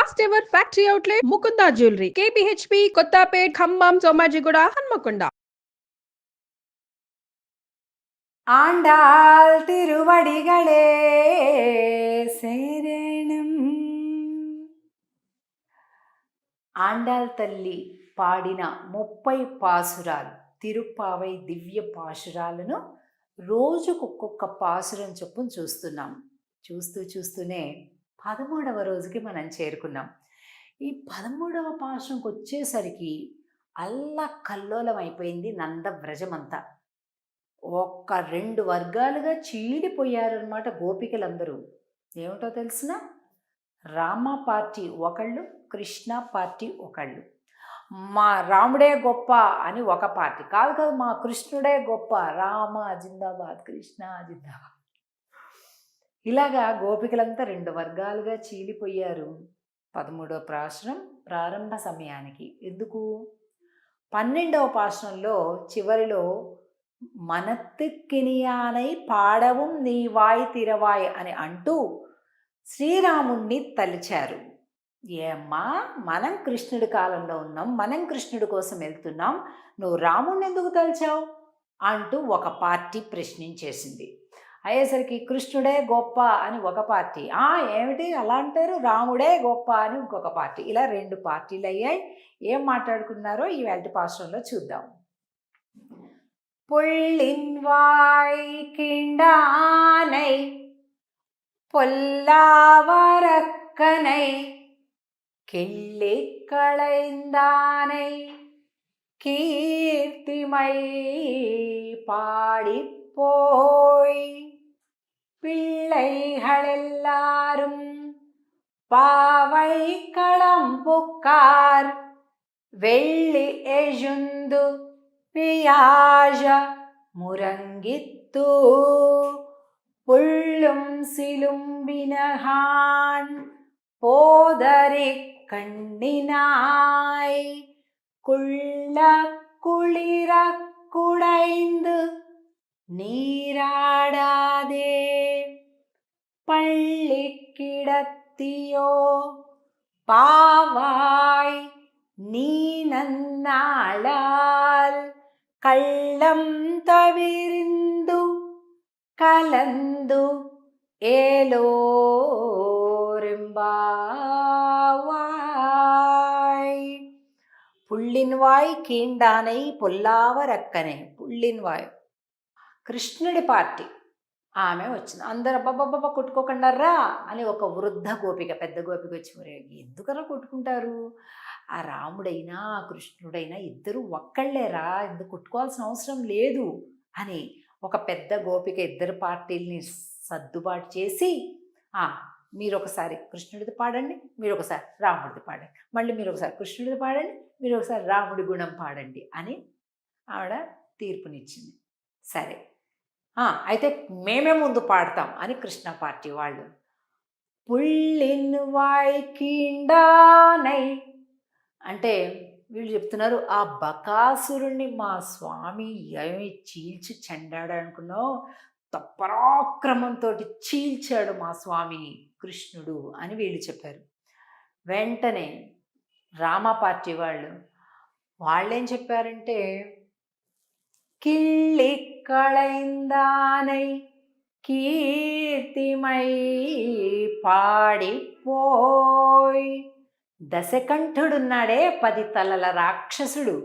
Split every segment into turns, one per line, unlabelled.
First ever factory outlet Mukunda jewellery KPHB Kothapet Khammam Somajiguda Hanamkonda.
Andal திருவடிகளே శరణం. ఆండాళ్ తల్లి పాడిన 30 పాసురాలు తిరుప్పావై దివ్య పాశురాలను రోజుకొక్కొక్క పాసురం చొప్పున చూస్తున్నాం. చూస్తూనే 13వ రోజుకి మనం చేరుకున్నాం. ఈ 13వ పాశురంకి వచ్చేసరికి అల్లకల్లోలం అయిపోయింది నందవ్రజమంతా. ఒక్క 2 వర్గాలుగా చీడిపోయారనమాట గోపికలందరూ. ఏమిటో తెలిసిన, రామ పార్టీ ఒకళ్ళు, కృష్ణ పార్టీ ఒకళ్ళు. మా రాముడే గొప్ప అని ఒక పార్టీ, కాదు మా కృష్ణుడే గొప్ప, రామ జిందాబాద్, కృష్ణ జిందాబాద్. ఇలాగా గోపికలంతా 2 వర్గాలుగా చీలిపోయారు 13వ పాశురం ప్రారంభ సమయానికి. ఎందుకు? 12వ పాశురంలో చివరిలో మనత్తుకినియానై పాడవం నీవాయ్ తిరవాయ్ అని అంటూ శ్రీరాముణ్ణి తలిచారు. ఏమ్మా, మనం కృష్ణుడి కాలంలో ఉన్నాం, మనం కృష్ణుడి కోసం వెళ్తున్నాం, నువ్వు రాముణ్ణి ఎందుకు తలిచావు అంటూ ఒక పార్టీ ప్రశ్నించేసింది. అయ్యేసరికి కృష్ణుడే గొప్ప అని ఒక పార్టీ, ఏమిటి అలా అంటారు, రాముడే గొప్ప అని ఇంకొక పార్టీ. ఇలా 2 పార్టీలు అయ్యాయి. ఏం మాట్లాడుకున్నారో ఈ వేల్టి పాశ్రంలో చూద్దాం. புள்ளின்வாய் கிண்டானை பொல்லாவரக்கனை கிள்ளி களைந்தானை கீர்த்திமை பாடிப்போய் பிள்ளைகளெல்லாரும் பாவை களம்புக்கார் வெள்ளி எழுந்து பியாஜ முரங்கித்து புள்ளும் சிலும்பினகான் போதரி கண்ணினாய் குள்ள குளிர குடைந்து நீராடாதே பள்ளி கிடத்தியோ பாவாய் நீ நன்னாளால் கள்ளம் தவிர்ந்து கலந்து ஏலோரெம்பாவாய். పుళ్ళిన్వాయ్ కీండానై పొల్లావరక్కనే. పుళ్ళిన్వాయ్ కృష్ణుడి పార్టీ ఆమె వచ్చింది. అందరు అబ్బబ్బబ్బ కొట్టుకోకుండా రా అని ఒక వృద్ధ గోపిక, పెద్ద గోపిక వచ్చి, ఎందుకలా కొట్టుకుంటారు, ఆ రాముడైనా కృష్ణుడైనా ఇద్దరు ఒక్కళ్ళేరా, ఎందుకు కొట్టుకోవాల్సిన అవసరం లేదు అని ఒక పెద్ద గోపిక ఇద్దరు పార్టీల్ని సర్దుబాటు చేసి, మీరు ఒకసారి కృష్ణుడిది పాడండి, మీరు ఒకసారి రాముడిది పాడండి, మళ్ళీ మీరు ఒకసారి కృష్ణుడిది పాడండి, మీరు ఒకసారి రాముడి గుణం పాడండి అని ఆవిడ తీర్పునిచ్చింది. సరే, అయితే మేమే ముందు పాడతాం అని కృష్ణ పార్టీ వాళ్ళు. పుళ్ళిన్వాయ్ కీండానై అంటే వీళ్ళు చెప్తున్నారు, ఆ బకాసురుణ్ణి మా స్వామి ఏమి చీల్చి చెండాడు అనుకున్నావు, పరాక్రమంతో చీల్చాడు మా స్వామి కృష్ణుడు అని వీళ్ళు చెప్పారు. వెంటనే రామ పార్టీ వాళ్ళేం చెప్పారంటే, కిళ్ళి కళైందానై కీర్తిమై పాడిపోయ్. దశకంఠుడున్నాడే 10 తలల రాక్షసుడు,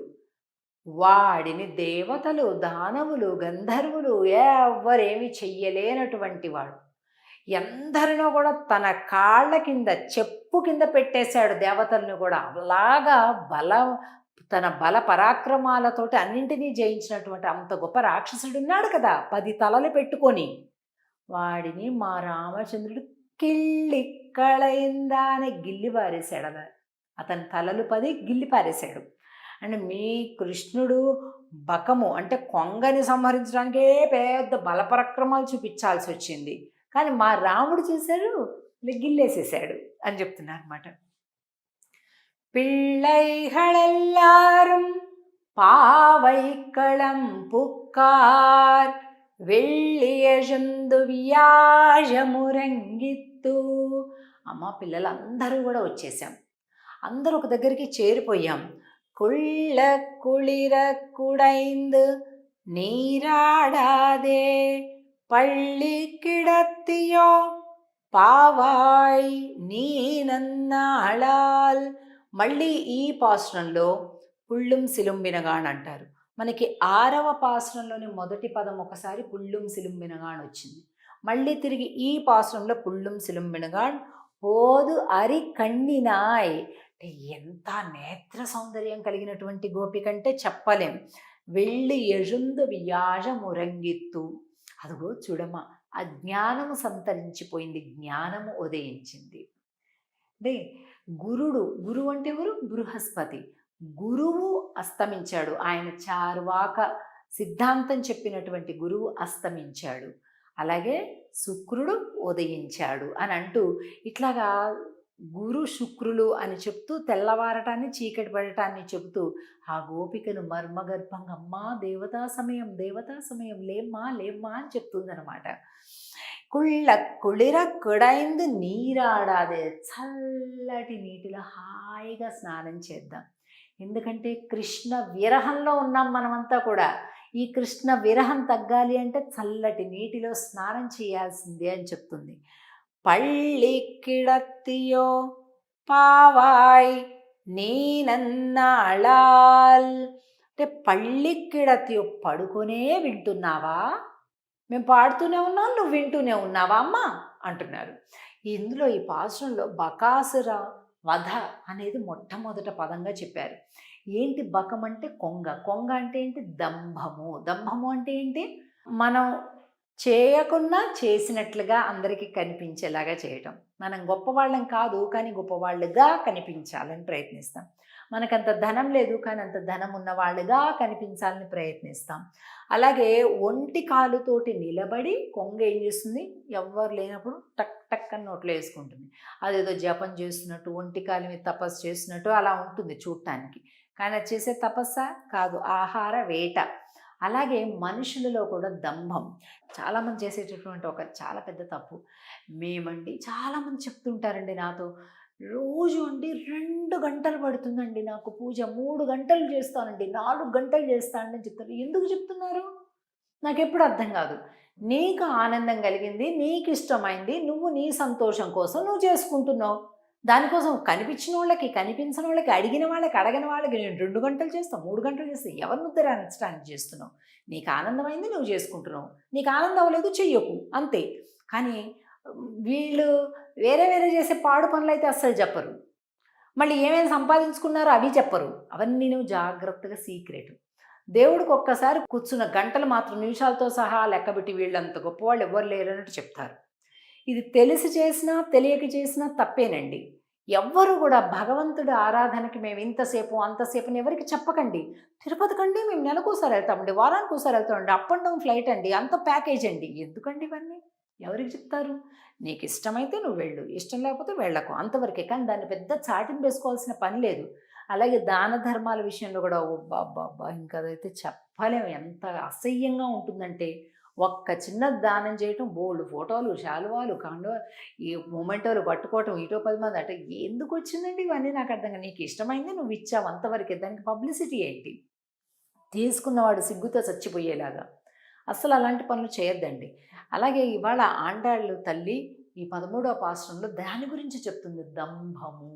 వాడిని దేవతలు, దానవులు, గంధర్వులు ఎవ్వరేమి చెయ్యలేనటువంటి వాడు. ఎందరినో కూడా తన కాళ్ళ కింద, చెప్పు కింద పెట్టేశాడు దేవతలను కూడా. అలాగా తన బల పరాక్రమాలతోటి అన్నింటినీ జయించినటువంటి అంత గొప్ప రాక్షసుడు ఉన్నాడు కదా, 10 తలలు పెట్టుకొని. వాడిని మా రామచంద్రుడు కిళ్ళి కళయిందా అని గిల్లి పారేశాడు. అతని తలలు 10 గిల్లి పారేశాడు. అంటే మీ కృష్ణుడు బకము అంటే కొంగని సంహరించడానికే పెద్ద బలపరాక్రమాలు చూపించాల్సి వచ్చింది, కానీ మా రాముడు చూశాడు, గిల్లేసేసాడు అని చెప్తున్నారు అన్నమాట. பிள்ளைகளெல்லாரும் பாவைக்களம் புக்கார் வெள்ளியழுந்து வியாழமுரங்கித்து అమ్మ పిల్లలందరూ కూడా వచ్చేసాం. అందరూ ఒక దగ్గరికి చేరిపోయాం. కుళ్ళ కుళిర కుడైందు நீராடாதே பள்ளி கிடத்தியோ పావాయ్ నీ నన్నాళాల్. మళ్ళీ ఈ పాసురంలో పుళ్ళుం సిలుంబినగాన్ అంటారు. మనకి 6వ పాసురంలోని మొదటి పదం ఒకసారి పుళ్ళుం సిలుంబినగాన్ వచ్చింది. మళ్ళీ తిరిగి ఈ పాసురంలో పుళ్ళుం సిలుంబినగాన్ పోదు అరి కಣ್ಣಿనాయ్. అంటే ఎంత నేత్ర సౌందర్యం కలిగినటువంటి గోపికంటే చెప్పలేం. వెళ్ళి ఎజుందు వ్యాజ మురంగిత్తు. అదిగో చూడమ్మా, అజ్ఞానము సంతరించిపోయింది, జ్ఞానము ఉదయించింది. అంటే గురువు అంటే ఎవరు? బృహస్పతి. గురువు అస్తమించాడు. ఆయన చార్వాక సిద్ధాంతం చెప్పినటువంటి గురువు అస్తమించాడు. అలాగే శుక్రుడు ఉదయించాడు అని అంటూ ఇట్లాగా గురు శుక్రులు అని చెప్తూ తెల్లవారటాన్ని చీకటి పడటాన్ని చెబుతూ ఆ గోపికను మర్మగర్భంగా అమ్మా దేవతా సమయం లేమ్మా అని చెప్తుందనమాట. కుళిర కుడైందు నీరాడాదే. చల్లటి నీటిలో హాయిగా స్నానం చేద్దాం. ఎందుకంటే కృష్ణ విరహంలో ఉన్నాం మనమంతా కూడా. ఈ కృష్ణ విరహం తగ్గాలి అంటే చల్లటి నీటిలో స్నానం చేయాల్సిందే అని చెప్తుంది. పళ్ళి కిడత్తియో పావాయ్ నీ నన్నాళాల్. అంటే పళ్ళి కిడత్తియో, పడుకొనే వింటున్నావా? మేము పాడుతూనే ఉన్నాం, నువ్వు వింటూనే ఉన్నావా అమ్మా అంటున్నారు. ఇందులో ఈ పాసురంలో బకాసుర వధ అనేది మొట్టమొదట పదంగా చెప్పారు. ఏంటి బకం అంటే కొంగ అంటే ఏంటి? దంభము అంటే ఏంటి? మనం చేయకుండా చేసినట్లుగా అందరికీ కనిపించేలాగా చేయటం. మనం గొప్పవాళ్ళం కాదు, కానీ గొప్పవాళ్ళుగా కనిపించాలని ప్రయత్నిస్తాం. మనకంత ధనం లేదు, కానీ అంత ధనం ఉన్న వాళ్ళుగా కనిపించాలని ప్రయత్నిస్తాం. అలాగే ఒంటి కాలుతోటి నిలబడి కొంగ ఏం చేస్తుంది? ఎవ్వరు లేనప్పుడు టక్ టక్ అని నోట్లో వేసుకుంటుంది. అదేదో జపం చేస్తున్నట్టు, ఒంటి కాలు మీద తపస్సు చేస్తున్నట్టు అలా ఉంటుంది చూడటానికి. కానీ అది చేసే తపస్సా కాదు, ఆహార వేట. అలాగే మనుషులలో కూడా దంభం చాలామంది చేసేటటువంటి ఒక చాలా పెద్ద తప్పు. మేమండి చాలామంది చెప్తుంటారండి నాతో, రోజు అండి 2 గంటలు పడుతుందండి నాకు పూజ, 3 గంటలు చేస్తానండి, 4 గంటలు చేస్తానండి అని చెప్తారు. ఎందుకు చెప్తున్నారు? నాకు ఎప్పుడు అర్థం కాదు. నీకు ఆనందం కలిగింది, నీకు ఇష్టమైంది, నువ్వు నీ సంతోషం కోసం నువ్వు చేసుకుంటున్నావు. దానికోసం కనిపించిన వాళ్ళకి, కనిపించిన వాళ్ళకి, అడిగిన వాళ్ళకి, అడగని వాళ్ళకి నేను 2 గంటలు చేస్తాను, 3 గంటలు చేస్తాను, ఎవరిని ఉద్ధరించడానికి చేస్తున్నావు? నీకు ఆనందమైంది నువ్వు చేసుకుంటున్నావు, నీకు ఆనందం అవ్వలేదు చెయ్యకు, అంతే. కానీ వీళ్ళు వేరే చేసే పాడు పనులు అయితే అస్సలు చెప్పరు. మళ్ళీ ఏమేమి సంపాదించుకున్నారో అవి చెప్పరు. అవన్నీ నువ్వు జాగ్రత్తగా సీక్రెట్. దేవుడికి ఒక్కసారి కూర్చున్న గంటలు మాత్రం నిమిషాలతో సహా లెక్కబెట్టి వీళ్ళంత గొప్పవాళ్ళు ఎవరు లేరు అన్నట్టు చెప్తారు. ఇది తెలిసి చేసినా తెలియక చేసినా తప్పేనండి. ఎవ్వరు కూడా భగవంతుడి ఆరాధనకి మేము ఇంతసేపు అంతసేపు ఎవరికి చెప్పకండి. తిరుపతికండి మేము నెలకోసారి వెళ్తామండి, వారానికి ఒకసారి వెళ్తామండి, అప్ అండ్ డౌన్ ఫ్లైట్ అండి, అంత ప్యాకేజ్ అండి. ఎందుకండి ఇవన్నీ? ఎవరికి చెప్తారు? నీకు ఇష్టమైతే నువ్వు వెళ్ళు, ఇష్టం లేకపోతే వెళ్ళకు, అంతవరకే. కానీ దాన్ని పెద్ద చాటింపు వేసుకోవాల్సిన పని లేదు. అలాగే దాన ధర్మాల విషయంలో కూడా బాబా ఇంకా అదైతే చెప్పలేము. ఎంత అసహ్యంగా ఉంటుందంటే, ఒక్క చిన్న దానం చేయటం బోల్డ్ ఫోటోలు, శాలువాలు, కాండవాలు, ఈ మొమెంటోలు పట్టుకోవటం, ఇటో 10 మంది అంటే ఎందుకు వచ్చిందండి ఇవన్నీ? నాకు అర్థం కాదు. నీకు ఇష్టమైంది నువ్వు ఇచ్చావు, అంతవరకే. దానికి పబ్లిసిటీ ఏంటి? తీసుకున్నవాడు సిగ్గుతో చచ్చిపోయేలాగా. అసలు అలాంటి పనులు చేయొద్దండి. అలాగే ఇవాళ ఆండాళ్ళు తల్లి ఈ 13వ పాసురంలో దాని గురించి చెప్తుంది. దంభము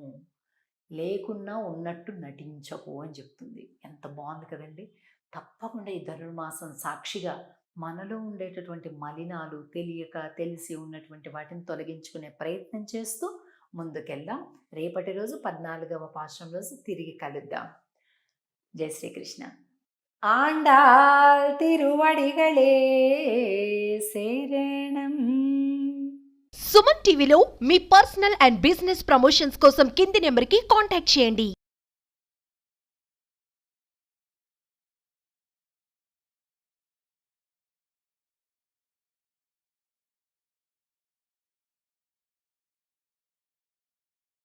లేకున్నా ఉన్నట్టు నటించకు అని చెప్తుంది. ఎంత బాగుంది కదండి. తప్పకుండా ఈ ధనుర్మాసం సాక్షిగా మనలో ఉండేటటువంటి మలినాలు తెలియక తెలిసి ఉన్నటువంటి వాటిని తొలగించుకునే ప్రయత్నం చేస్తూ ముందుకెళ్దాం. రేపటి రోజు 14వ పాసురం రోజు తిరిగి కలుద్దాం. జై శ్రీకృష్ణ. ఆండాళ్ తిరువడిగళే శరణం.
సుమన్ టీవీలో మీ పర్సనల్ అండ్ బిజినెస్ ప్రమోషన్స్ కోసం కింది నెంబర్కి కాంటాక్ట్ చేయండి.